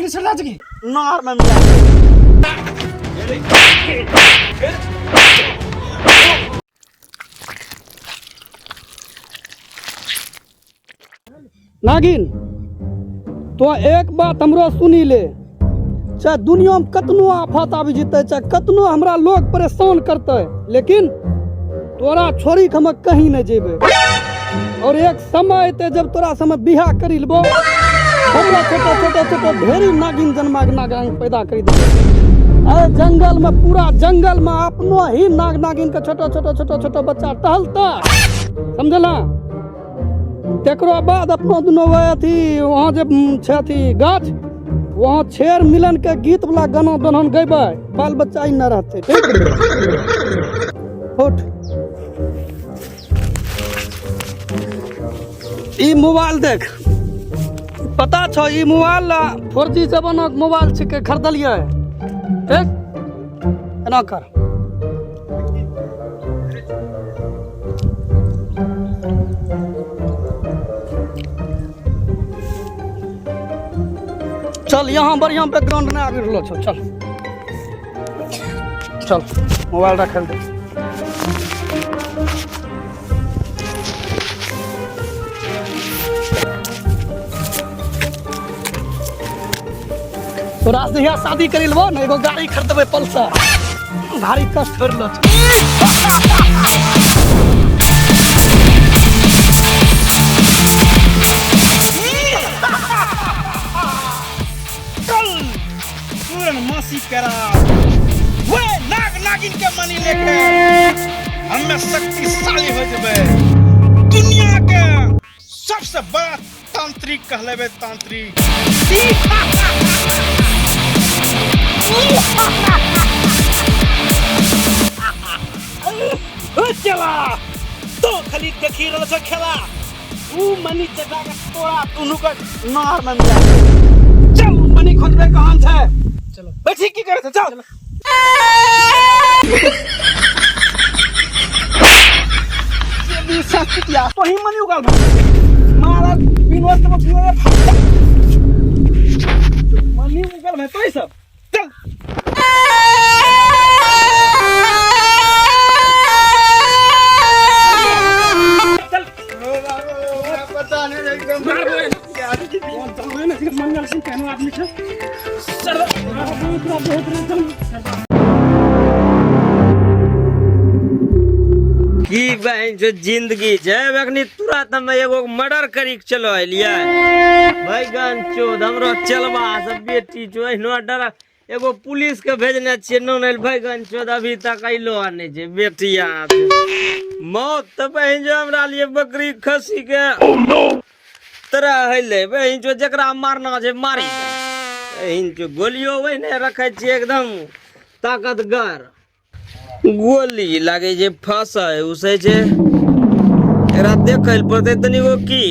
गोली चला की नार में मिला नागिन तो एक बात हमरो सुनी ले, चाहे दुनिया में कतनो आफत आबि जेते, चाहे कतनो हमरा लोग परेशान करते, लेकिन तोरा छोड़ी के हम कहीं नहीं जेबे। और एक समय अते जब तोरा से हम बियाह करी लेबो, हमरा छोटे छोटे छोटे ढेरी नागिन जन्मा के नागिन पैदा करी देबो। अरे जंगल में, पूरा जंगल में अपनो ही नाग नागिन के छोटे छोटे छोटे छोटे बच्चा टहलता, समझला। तेकरो बाद अपनो दुनो अथी वहाँ जब छै अथी गाछ, वहाँ छेर मिलन के गीत वाला गाना दोनों गैबे, बाल बच्चा ही न रहते। उठ ई मोबाइल देख, पता छो ई मोबाइल 4G जमाना के मोबाइल छिके, खरीदलिए। ठीक एना कर, चल यहाँ बढ़िया बैकग्राउंड नहीं आबि रहलो छो, चल चल मोबाइल रखल दे। तोरा से यहाँ शादी करी लेबो ना, एगो गाड़ी खरीदबे पल्सर, भारी कष्ट कर लो। मासी करा वे नाग नागिन के मनी लेके हमें शक्तिशाली हो जबे, दुनिया के सबसे बड़ा तांत्रिक कहलेबे तांत्रिक। चला तो खाली देखी रहल छ खेला, ऊ मनी चटा के तोरा दुनु के नार में मिला। चल मनी खोजबे कहां छै, चलो बैठी की करे छ, चल ये भी सस्तिया तो ही मनी उगाल मारा बिनवस्त में पूरे मनी उगाल में तो ही सब चल। पता नहीं एकदम मंगल सिंह कहनो आदमी छै। चलो की बहन जो जिंदगी छै, अखनी तुरंत में एगो मर्डर करी के चलो एलिया भाई गन चोद हमरो चलबा सब बेटी जो एहनो डर, एगो पुलिस के भेजने छियै नौनल भाई गन चोद अभी तक अइलो नै छै बेटिया। मौत तो बहन जो हमरा लिए बकरी खसी के तरह हइले, बहन जो जकरा मारना छै मारी, बहन जो गोलियो वही ने रखे छियै एकदम ताकतगर, गोली लागे जे फंसा है उसे जे एकरा देखल पड़ते तनिगो की।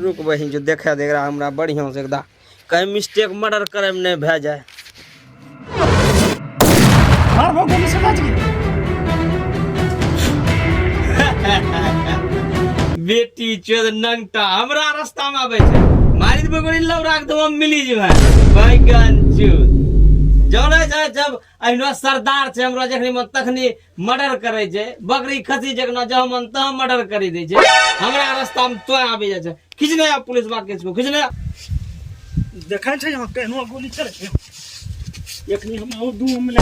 रुक बहिन जो देखा दे एकरा हमरा बढ़िया से एकदम, कहीं मिस्टेक मर्डर करे में नहीं भे जाए। मार वो गोली चला की बेटी चोद नंगटा हमरा रास्ता में आवे छै, मारी दे गोली लौरा के तो मिली जे भाई गन चोद जाने जाए। जब अहिनो सरदार छै हमरा जखनी मन तखनी मर्डर करे छै, बकरी खसी जखना जब मन तह मर्डर करी दे छै, हमरा रास्ता में तो आबि जाय छै। खिचने आ पुलिस बात के खिचने देखै छै यहाँ केहनो गोली चले छै, एकनी हम और दू मिला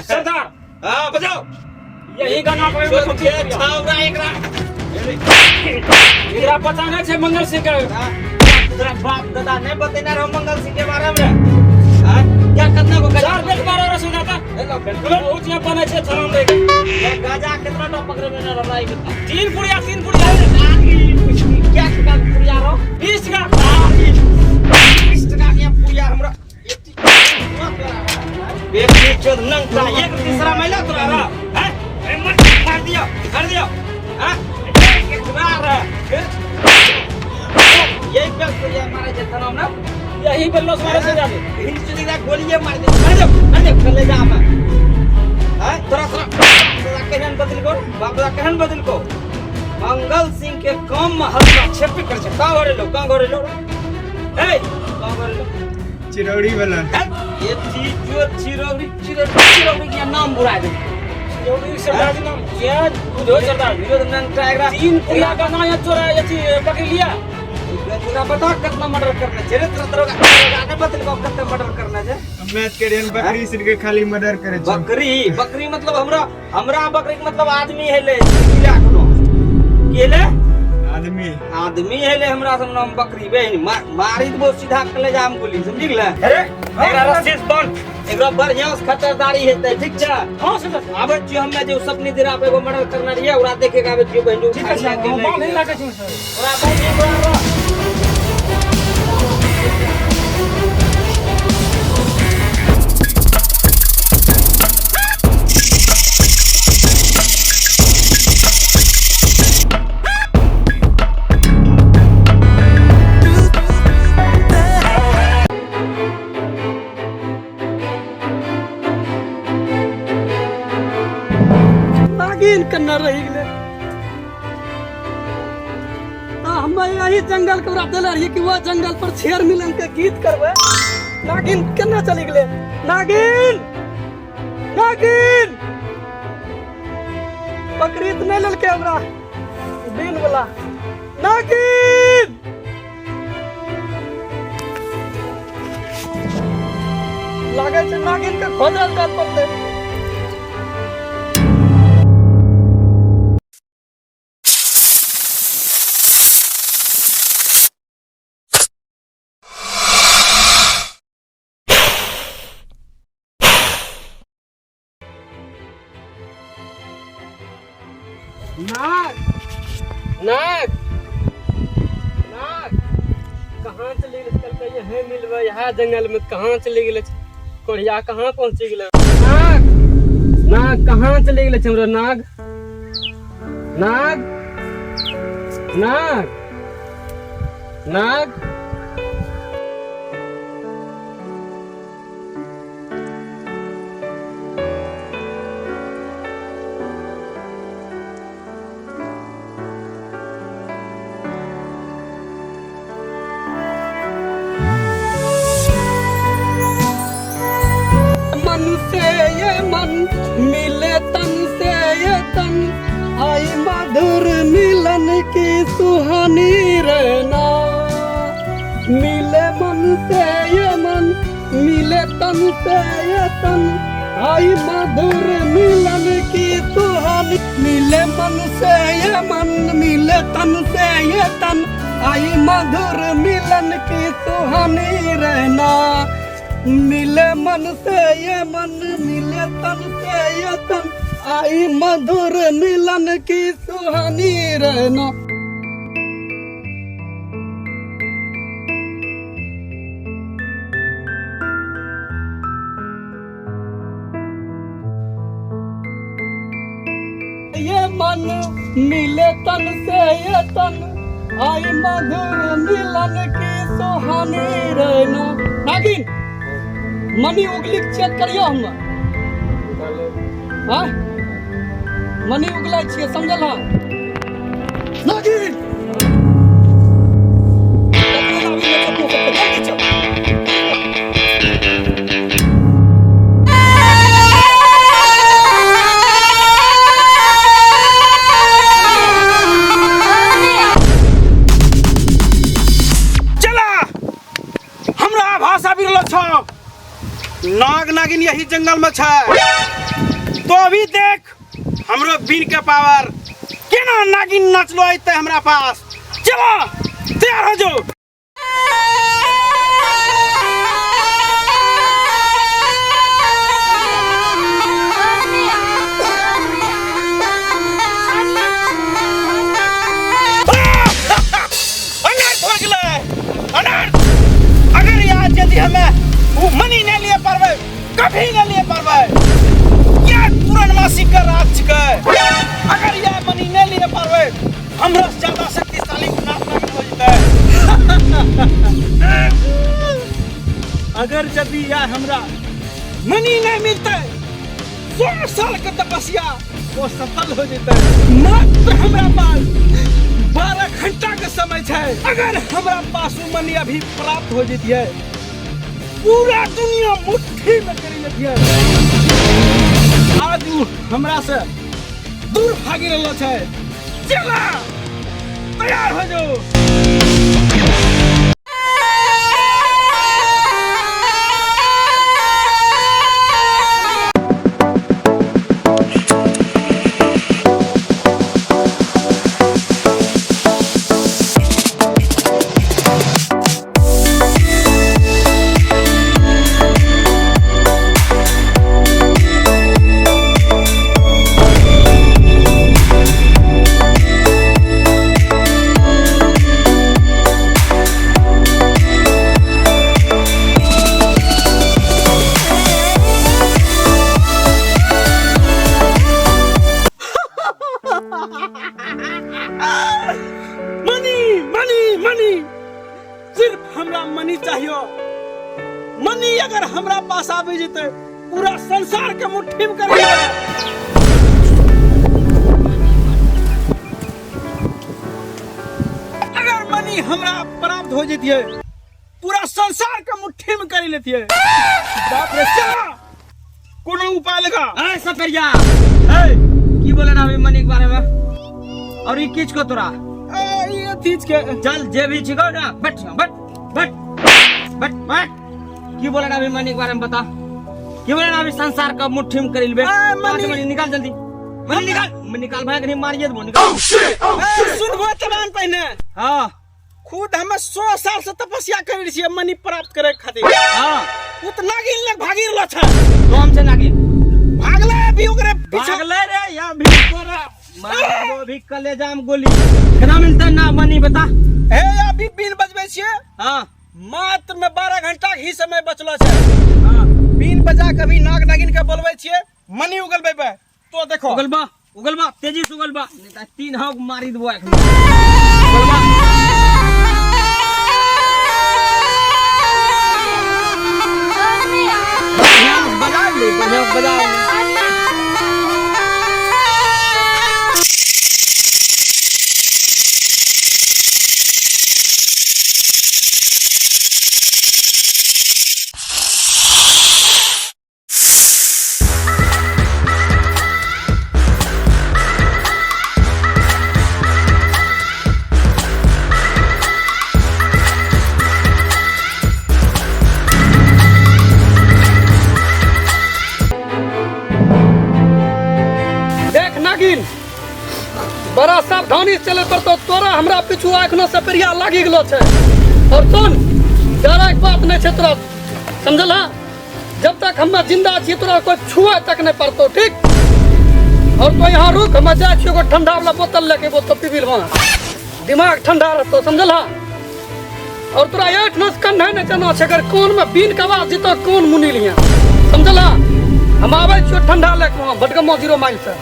सरदार। हां बजाओ यही गाना पे छावरा एकरा एकरा पता नहीं छै मंगल सिंह के, तेरा बाप दादा नहीं बतेना रहो मंगल सिंह के बारे में। हां क्या करना को चार बेट मारो रे सुनाता हेलो बहुत यहाँ बने छै थाम ले गाजा कितना टॉप पकड़े में ना रहा है। तीन पुड़िया क्या का पुड़िया रो 20 का 20 टका के पुड़िया हमरा बेटी चोद नंगटा एक तीसरा महिला तोरा रहा हैं मत कर दियो हां कितना रहा यही पे पुड़िया मारे जे थाना ना, यही पे लोस मारे से जाते हिंचली का गोली मार दे चले जा हम हैं तोरा केहन बदल को बाप दा केहन बदल को मंगल सिंह के काम में हल्का छेपी कर छे का घरे लो ए का घरे लो चिरौड़ी वाला ये चीज जो चिरौड़ी के नाम बुरा दे चिरौड़ी सरदार नाम क्या जो सरदार विरोध में टाइगर तीन पुलिया का नाम चोरा ये पकड़ लिया पूरा बता कितना मर्डर करना चरित्र तरह का आगे बतल को कितना मर्डर करना है मैच करियन बकरी सिर के खाली मर्डर करे छै बकरी मतलब हमरा बकरी के मतलब आदमी है ले किला कोनो केले आदमी है ले हमरा सब नाम बकरी बहन मारी दबो सीधा कलेजा हम गोली समझि गेले अरे एकरा रस्सी बंद एकरा बढ़िया से खतरदारी हेतै ठीक छै हां सर आबे छी हम्मे जे सपनी दिरा पे एगो मर्डर करना रहिए ओकरा देखे के आबे छी बहन ठीक छै बाल नहीं लागे छै सर ओकरा बहन करना रही गेले हम यही जंगल के ओकरा देले रही कि वो जंगल पर शेर मिलन के गीत करबे नागिन केना चली गेले नागिन बकरी त नहीं ललके हमरा दिन वाला नागिन लागे छै नागिन के खोजल जात पड़ते नाग कहाँ चले गेल कल यहीं मिलबे यहाँ जंगल में कहाँ चले गेल कोढ़िया कहाँ पहुँच गेल नाग कहाँ चले गेल हमरा नाग मिले तन से ये तन आई मधुर मिलन की सुहानी रहना मिले मन से ये मन मिले तन से ये तन आई मधुर मिलन की सुहानी मिले मन से ये मन मिले तन से ये तन आई मधुर मिलन की सुहानी रहना मिले मन से ये मन मिले तन से ये तन आई मधुर मिलन की सुहानी रहना ये मन मिले तन से ये तन आई मधुर मिलन की सुहानी रहना नागिन मनी उगली चेक करियो हम हाँ मनी उगला छियै समझल हाँ नागिन चला हमरा आभास आबि रहल छ नाग नागिन यही जंगल में छै तो अभी देख हमरो बीन के पावर केना नागिन नाचलो आते हमरा पास चलो तैयार हो जाओ अगर याद यदि हमें मनी नहीं लिए पारबे कभी नहीं लिए पारबे क्या पूर्णमासी का राज छिकै अगर यह मनी नहीं लिए पारबे हमरा से ज्यादा शक्तिशाली नाग हो जते अगर जब यह हमरा मनी नहीं मिलते 100 साल के तपस्या वो सफल हो जते मात्र हमरा पास 12 घंटा के समय है। अगर हमरा पास उ मनी अभी प्राप्त हो जतिए, पूरा दुनिया मुट्ठी में कर लेतिए। आज उ हमरा से दूर भागी रहलो छै। चला, तैयार हो जाओ। सिर्फ हमरा मनी चाहिए। मनी अगर हमरा पास आबे जेते, पूरा संसार के मुट्ठी में कर लेबे। अगर मनी हमरा प्राप्त हो जेतिए, पूरा संसार के मुट्ठी में कर लेतिए। बाप रे, चला कोनो उपाय लगा। ए सपेरिया, ए की बोले ना अभी मनी के बारे में? और ये किच को तोरा ये चीज के चल जे भी छिको ना, बैठ बैठ बैठ बैठ बैठ। की बोले ना अभी मनी के बारे में बता। की बोले ना अभी संसार का मुट्ठी में कर लेबे। मनी निकाल जल्दी, मनी निकाल भाई, नहीं मारिए तो निकाल। सुनबो तबान पहने। हां, खुद हम 100 साल से तपस्या कर छिए मनी प्राप्त करे खातिर। हां, उ त नागिन लग भागी रहल छ। तो हमसे नागिन भागले अभी ओकरे पीछे भागले रे। या भी तोरा मारो भी कलेजा में गोली केना मिलता ना मनी बता। हे अभी बीन बजबे छिए। हां, मात्र में 12 घंटा ही समय बचलो छै। हां, बीन बजा के भी नाग नागिन के बोलबे छिए, मनी उगलबे पे। तो देखो उगलबा तेजी से उगलबा, नहीं त 3 हाक मारी देबो एक। उगलबा बजा ले, बजा ले। बड़ा सावधानी चले पड़तो। तोरा हमरा पीछू एखनो सपेरिया लागी गेलो छै। और सुन, डरक बात नहीं छै तोरा, समझला? जब तक हम जिंदा छी तोरा कोई छुआ तक नहीं पड़तो, ठीक? और तो यहाँ रुक, हम जा छियो, ठंडा वाला बोतल लेके बोतल पीबिल वहाँ, दिमाग ठंडा रहतो, समझला? और तोरा एखनो कंधा नहीं चना छै। अगर कोन में बीन के आवाज जीतो, कोन मुनि लिया, समझला? हम आवे छियो ठंडा लेके वहाँ भटकमो 0 माइल से।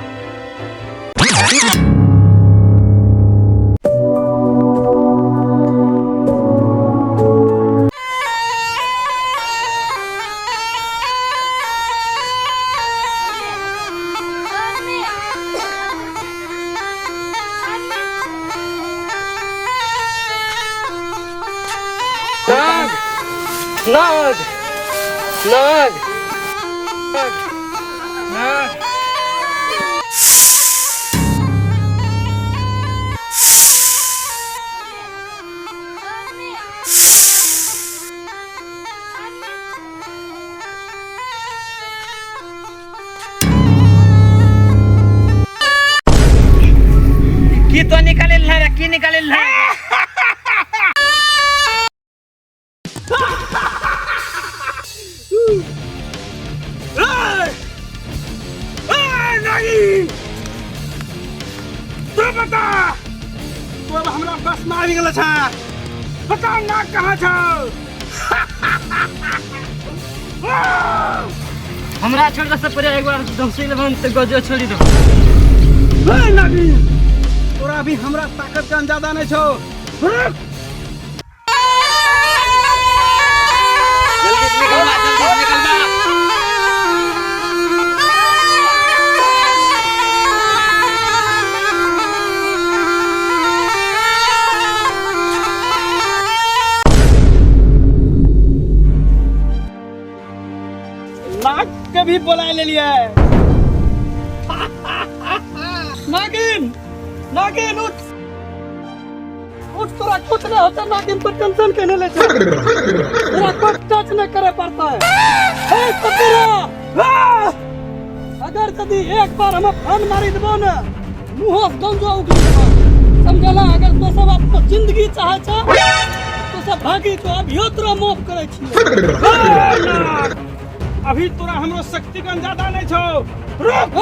नाग नाग नाग नाग की तो निकाले ला, की निकाले ला। तो बता, तो अब हमरा बस में आबि गेल छ। बता नाग कहाँ छ? हमरा छोड़ के सब पर एक बार दमसे लेवन से गजो छोड़ी दो। ए नागी, तोरा अभी हमरा ताकत का अंदाजा नहीं छो। जल्दी से निकलवा, जल्दी से निकलवा। नाग के भी बुला ले लिया है। नागिन नागिन उठ उठ, तोरा कुछ नहीं होता, नागिन पर टेंशन कहने ले जा, तेरा कोई टच नहीं करे पड़ता है। ए कपूरा, अगर यदि एक बार हम फन मारी देबो ना, मुंह से गंजा उगली देबो, समझला। अगर तो सब आपको जिंदगी चाहे छ तो सब भागी, तो अभियो तोरा माफ करे छी। अभी तोरा हमरो शक्तिगन ज्यादा नहीं छो। रुक।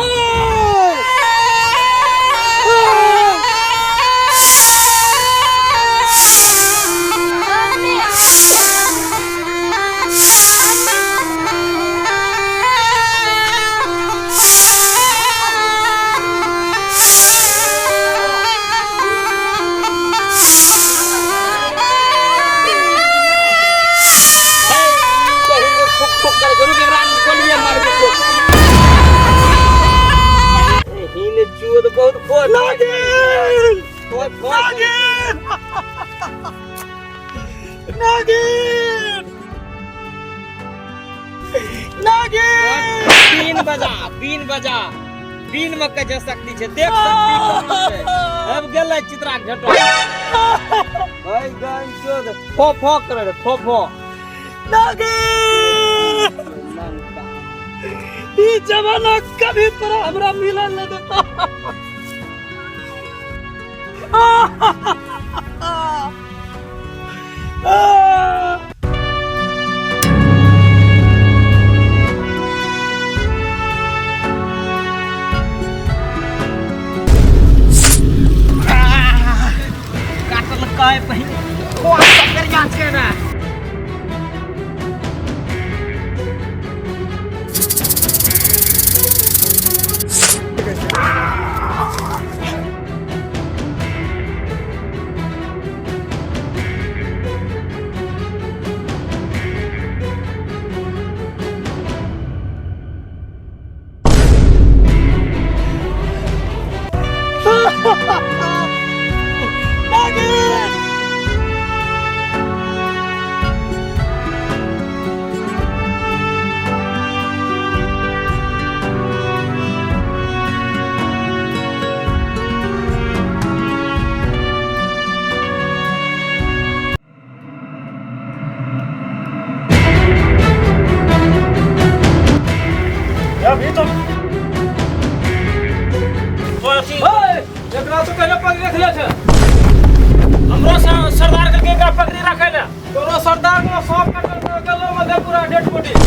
बहुत खोज नागिन नागिन नागिन बीन बजा बीन में कहे शक्ति छे, देख शक्ति है। अब गेलै चित्रा घटो भाई गान चोद फो फो करे फो फो। नागिन ई जमाना कभी तोरा हमरा मिलन न देता। काटल काय पहिने खोआ पकड़िया छे ना। अभी तो एकरा तो पहले पकड़ रख ले छे। हमरो सरदार के एकरा पकड़ी रखे ले। तोरो सरदार में सब कटल गलो में पूरा डेड बॉडी।